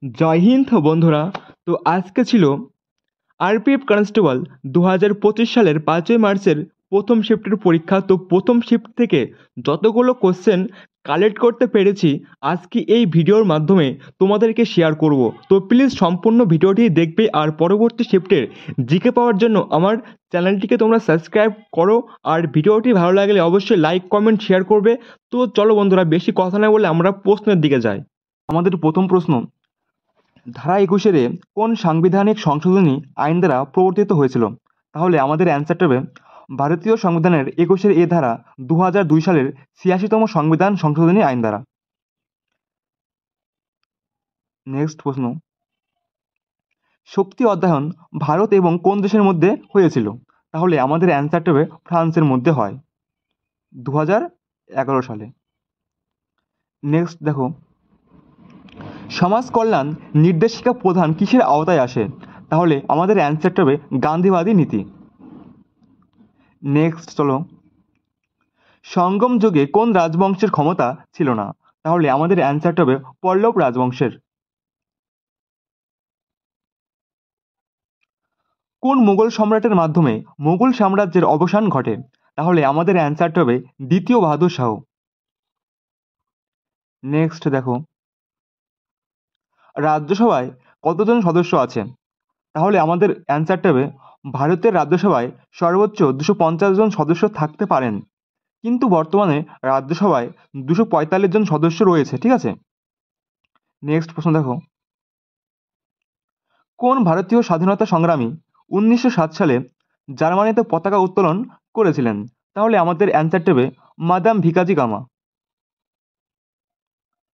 জয় হিন্দ বন্ধুরা। তো আজকে ছিল আরপিএফ কনস্টেবল 2025 সালের 5ই মার্চের প্রথম শিফটের পরীক্ষা। তো প্রথম শিফট থেকে যতগুলো কোশ্চেন কালেক্ট করতে পেরেছি আজকে এই ভিডিওর মাধ্যমে তোমাদেরকে শেয়ার করব। তো প্লিজ সম্পূর্ণ ভিডিওটি দেখবে আর পরবর্তী শিফটের জিকে পাওয়ার জন্য আমার চ্যানেলটিকে তোমরা সাবস্ক্রাইব করো। আর ভিডিওটি ভালো লাগলে অবশ্যই লাইক কমেন্ট শেয়ার করবে। তো চলো বন্ধুরা, বেশি কথা না বলে আমরা প্রশ্নের দিকে যাই। আমাদের প্রথম প্রশ্ন, ধারা 21 কোন সাংবিধানিক সংশোধনী আইন দ্বারা প্রবর্তিত হয়েছিল? তাহলে আমাদের অ্যান্সারটা হবে ভারতীয় সংবিধানের 21 ধারা 2002 সালের 86তম সংবিধান সংশোধনী আইন দ্বারা। নেক্সট প্রশ্ন, শক্তি অধ্যয়ন ভারত এবং কোন দেশের মধ্যে হয়েছিল? তাহলে আমাদের অ্যান্সারটা হবে ফ্রান্সের মধ্যে হয় 2011 সালে। নেক্সট দেখো, সমাজ কল্যাণ নির্দেশিকা প্রধান কিসের আওতায় আসে? তাহলে আমাদের অ্যান্সারটা হবে গান্ধীবাদী নীতি। নেক্সট চলো, সঙ্গম যুগে কোন রাজবংশের ক্ষমতা ছিল না? তাহলে আমাদের অ্যান্সারটা হবে পল্লব রাজবংশের। কোন মুঘল সম্রাটের মাধ্যমে মুঘল সাম্রাজ্যের অবসান ঘটে? তাহলে আমাদের অ্যান্সারটা হবে দ্বিতীয় বাহাদুর শাহ। নেক্সট দেখো, রাজ্যসভায় কতজন সদস্য আছে? তাহলে আমাদের অ্যান্সারটা হবে ভারতের রাজ্যসভায় সর্বোচ্চ 250 জন সদস্য থাকতে পারেন, কিন্তু বর্তমানে রাজ্যসভায় 245 জন সদস্য রয়েছে। ঠিক আছে। নেক্সট প্রশ্ন দেখো, কোন ভারতীয় স্বাধীনতা সংগ্রামী 1907 সালে জার্মানিতে পতাকা উত্তোলন করেছিলেন? তাহলে আমাদের অ্যান্সারটা হবে মাদাম ভিকাজি গামা।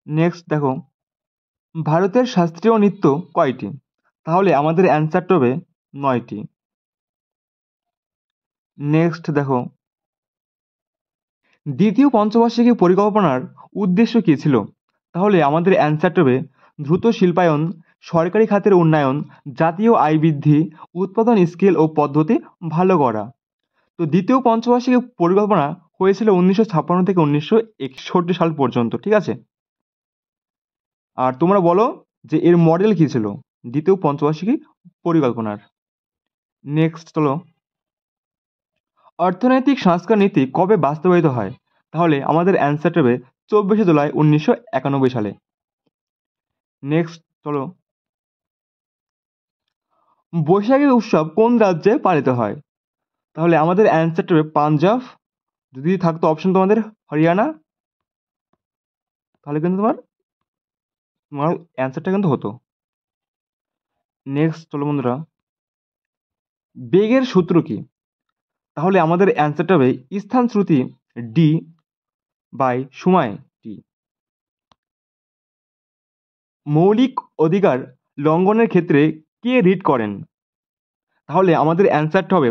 নেক্সট দেখো, ভারতের শাস্ত্রীয় নৃত্য কয়টি? তাহলে আমাদের অ্যান্সারটা হবে 9টি। নেক্সট দেখো, দ্বিতীয় পঞ্চবার্ষিকী পরিকল্পনার উদ্দেশ্য কী ছিল? তাহলে আমাদের অ্যান্সারটা হবে দ্রুত শিল্পায়ন, সরকারি খাতের উন্নয়ন, জাতীয় আয় বৃদ্ধি, উৎপাদন স্কেল ও পদ্ধতি ভালো করা। তো দ্বিতীয় পঞ্চবার্ষিকী পরিকল্পনা হয়েছিল 1956 থেকে 1961 সাল পর্যন্ত। ঠিক আছে। আর তোমরা বলো যে এর মডেল কী ছিল দ্বিতীয় পঞ্চবার্ষিকী পরিকল্পনার। নেক্সট চলো, অর্থনৈতিক সংস্কার নীতি কবে বাস্তবায়িত হয়? তাহলে আমাদের অ্যান্সারটা হবে 24 জুলাই 1991 সালে। নেক্সট চলো, বৈশাখী উৎসব কোন রাজ্যে পালিত হয়? তাহলে আমাদের অ্যান্সারটা হবে পাঞ্জাব। যদি থাকতো অপশন তোমাদের হরিয়ানা, তাহলে কিন্তু তোমার তোমার অ্যান্সারটা কিন্তু হতো। নেক্সট চলো বন্ধুরা, বেগের সূত্র কি? তাহলে আমাদের অ্যান্সারটা হবে স্থান শ্রুতি ডি বাই সময় টি। মৌলিক অধিকার লঙ্ঘনের ক্ষেত্রে কে রিট করেন? তাহলে আমাদের অ্যান্সারটা হবে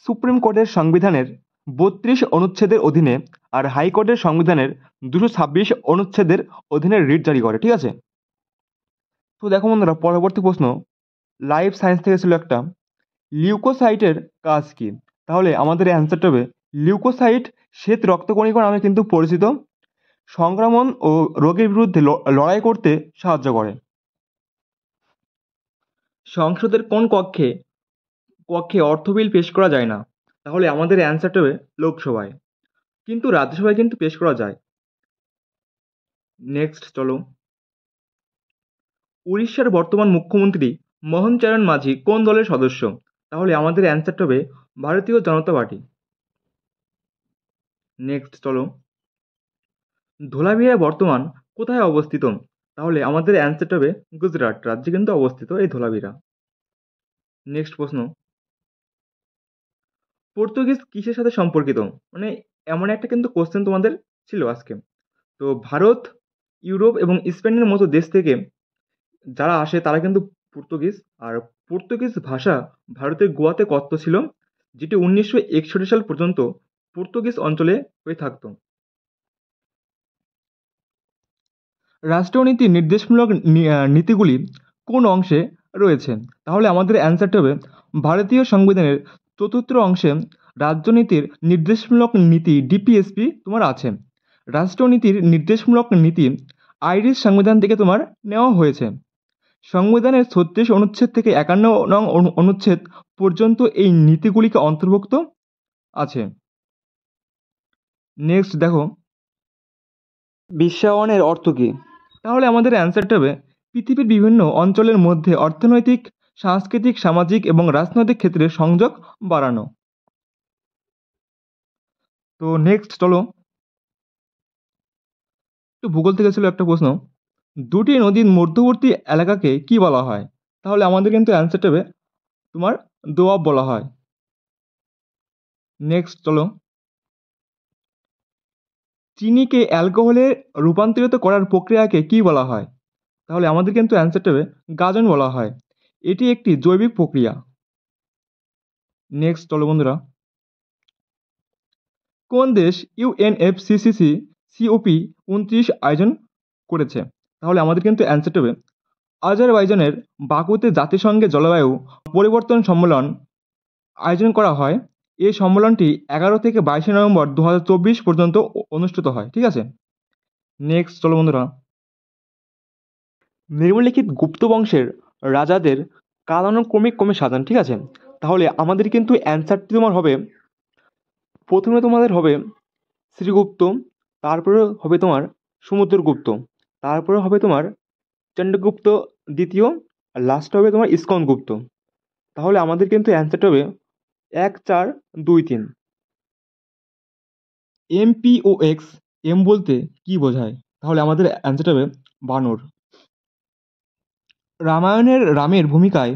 সুপ্রিম কোর্টের সংবিধানের 32 অনুচ্ছেদের অধীনে আর হাইকোর্টের সংবিধানের 226 অনুচ্ছেদের অধীনে রিট জারি করে। ঠিক আছে। তো দেখো বন্ধুরা, পরবর্তী প্রশ্ন লাইফ সায়েন্স থেকে ছিল একটা, লিউকোসাইটের কাজ কি? তাহলে আমাদের অ্যান্সারটা হবে লিউকোসাইট শ্বেত রক্তকণিকা নামে কিন্তু পরিচিত, সংক্রমণ ও রোগের বিরুদ্ধে লড়াই করতে সাহায্য করে। সংসদের কোন কক্ষে কক্ষে অর্থ বিল পেশ করা যায় না? তাহলে আমাদের অ্যান্সারটা হবে লোকসভায়, কিন্তু রাজ্যসভায় কিন্তু পেশ করা যায়। নেক্সট চলো, উড়িষ্যার বর্তমান মুখ্যমন্ত্রী মোহন চরণ মাঝি কোন দলের সদস্য? তাহলে আমাদের অ্যান্সারটা হবে ভারতীয় জনতা পার্টি। নেক্সট চলো, ধোলাভিরা বর্তমান কোথায় অবস্থিত? তাহলে আমাদের অ্যান্সারটা হবে গুজরাট রাজ্যে কিন্তু অবস্থিত এই ধোলাভিরা। নেক্সট প্রশ্ন, পর্তুগিজ কিসের সাথে সম্পর্কিত? মানে এমন একটা কিন্তু কোশ্চেন তোমাদের ছিল আজকে। তো ভারত, ইউরোপ এবং স্পেনের মতো দেশ থেকে যারা আসে তারা কিন্তু পর্তুগিজ। আর পর্তুগিজ ভাষা ভারতের গোয়াতে কথ্য ছিল, যেটি 1961 সাল পর্যন্ত পর্তুগিজ অঞ্চলে হয়ে থাকতো। রাষ্ট্রনীতির নির্দেশমূলক নীতিগুলি কোন অংশে রয়েছে? তাহলে আমাদের অ্যান্সারটা হবে ভারতীয় সংবিধানের 4র্থ অংশে রাজ্যনীতির নির্দেশমূলক নীতি ডিপিএসপি তোমার আছে। রাষ্ট্রনীতির নির্দেশমূলক নীতি আইরিশ সংবিধান থেকে তোমার নেওয়া হয়েছে। সংবিধানের ৩৬ অনুচ্ছেদ থেকে ৫১ নং অনুচ্ছেদ পর্যন্ত এই নীতিগুলিকে অন্তর্ভুক্ত আছে। নেক্সট দেখো, বিশ্বায়নের অর্থ কী? তাহলে আমাদের অ্যান্সারটা হবে পৃথিবীর বিভিন্ন অঞ্চলের মধ্যে অর্থনৈতিক, সাংস্কৃতিক, সামাজিক এবং রাজনৈতিক ক্ষেত্রে সংযোগ বাড়ানো। তো নেক্সট চলো, একটু ভূগোল থেকে ছিল একটা প্রশ্ন, দুটি নদীর মধ্যবর্তী এলাকাকে কি বলা হয়? তাহলে আমাদের কিন্তু অ্যান্সারটা হবে তোমার দোয়াব বলা হয়। নেক্সট চলো, চিনিকে অ্যালকোহলে রূপান্তরিত করার প্রক্রিয়াকে কি বলা হয়? তাহলে আমাদের কিন্তু অ্যান্সারটা হবে গাজন বলা হয়। এটি একটি জৈবিক প্রক্রিয়া। নেক্সট চলো বন্ধুরা, কোন দেশ ইউএনএফসিসিসি COP 29 আয়োজন করেছে? তাহলে আমাদের কিন্তু অ্যান্সারটা হবে আজারবাইজানের বাকুতে জাতিসংঘের জলবায়ু পরিবর্তন সম্মেলন আয়োজন করা হয়। এই সম্মেলনটি 11 থেকে 22 নভেম্বর 2024 পর্যন্ত অনুষ্ঠিত হয়। ঠিক আছে। নেক্সট চলো বন্ধুরা, নিম্নলিখিত গুপ্ত বংশের রাজাদের কালানুক্রমিক ক্রমে সাজান। ঠিক আছে। তাহলে আমাদের কিন্তু অ্যান্সারটি তোমার হবে, প্রথমে তোমাদের হবে শ্রীগুপ্ত, তারপরে হবে তোমার সমুদ্রগুপ্ত, তারপরে হবে তোমার চন্দ্রগুপ্ত দ্বিতীয়, আর লাস্ট হবে তোমার স্কন্দগুপ্ত। তাহলে আমাদের কিন্তু অ্যান্সারটা হবে 1 4 2 3। MPOX এম বলতে কি বোঝায়? তাহলে আমাদের অ্যান্সারটা হবে বানর। রামায়ণের রামের ভূমিকায়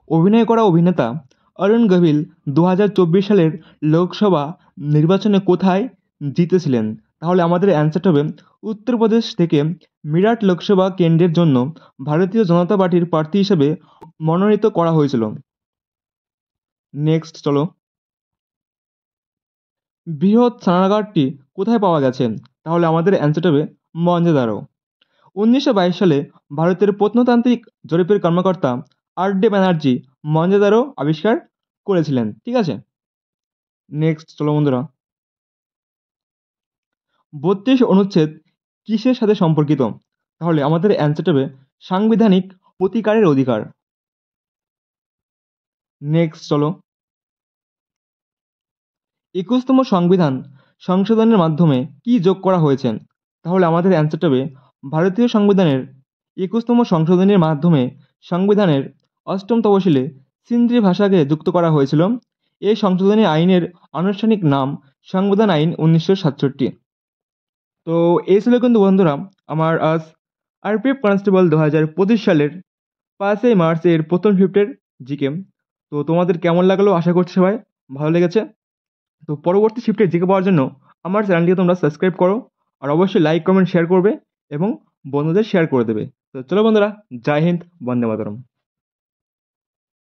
অভিনয় করা অভিনেতা অরুণ গভিল 2024 সালের লোকসভা নির্বাচনে কোথায় জিতেছিলেন? তাহলে আমাদের অ্যান্সারটা হবে উত্তরপ্রদেশ থেকে মিরাট লোকসভা কেন্দ্রের জন্য ভারতীয় জনতা পার্টির প্রার্থী হিসেবে মনোনীত করা হয়েছিল। নেক্সট চলো, বৃহৎ স্নানাগারটি কোথায় পাওয়া গেছে? তাহলে আমাদের অ্যান্সারটা হবে মহেঞ্জোদারো। 1922 সালে ভারতের প্রত্নতান্ত্রিক জরিপের কর্মকর্তা আর.ডি. ব্যানার্জি মহেঞ্জোদারো আবিষ্কার করেছিলেন। ঠিক আছে। নেক্সট চলো বন্ধুরা, 32 অনুচ্ছেদ কিসের সাথে সম্পর্কিত? তাহলে আমাদের অ্যান্সারটা হবে সাংবিধানিক প্রতিকারের অধিকার। নেক্সট চলো, 21তম সংবিধান সংশোধনের মাধ্যমে কি যোগ করা হয়েছে? তাহলে আমাদের অ্যান্সারটা হবে ভারতীয় সংবিধানের 21তম সংশোধনীর মাধ্যমে সংবিধানের 8ম তফসিলে সিন্ধি ভাষাকে যুক্ত করা হয়েছিল। এই সংশোধনী আইনের আনুষ্ঠানিক নাম সংবিধান আইন 1967। তো এই ছিল কিন্তু বন্ধুরা আমার আজ আরপিএফ কনস্টেবল 2025 সালের 5ই মার্চের প্রথম শিফটের জিকে। তো তোমাদের কেমন লাগলো আশা করছি সবাই ভালো লেগেছে। তো পরবর্তী শিফটের জিকে পাওয়ার জন্য আমার চ্যানেলটিকে তোমরা সাবস্ক্রাইব করো, আর অবশ্যই লাইক কমেন্ট শেয়ার করবে এবং বন্ধুদের শেয়ার করে দেবে। তো চলো বন্ধুরা, জয় হিন্দ, বন্দে মাতরম।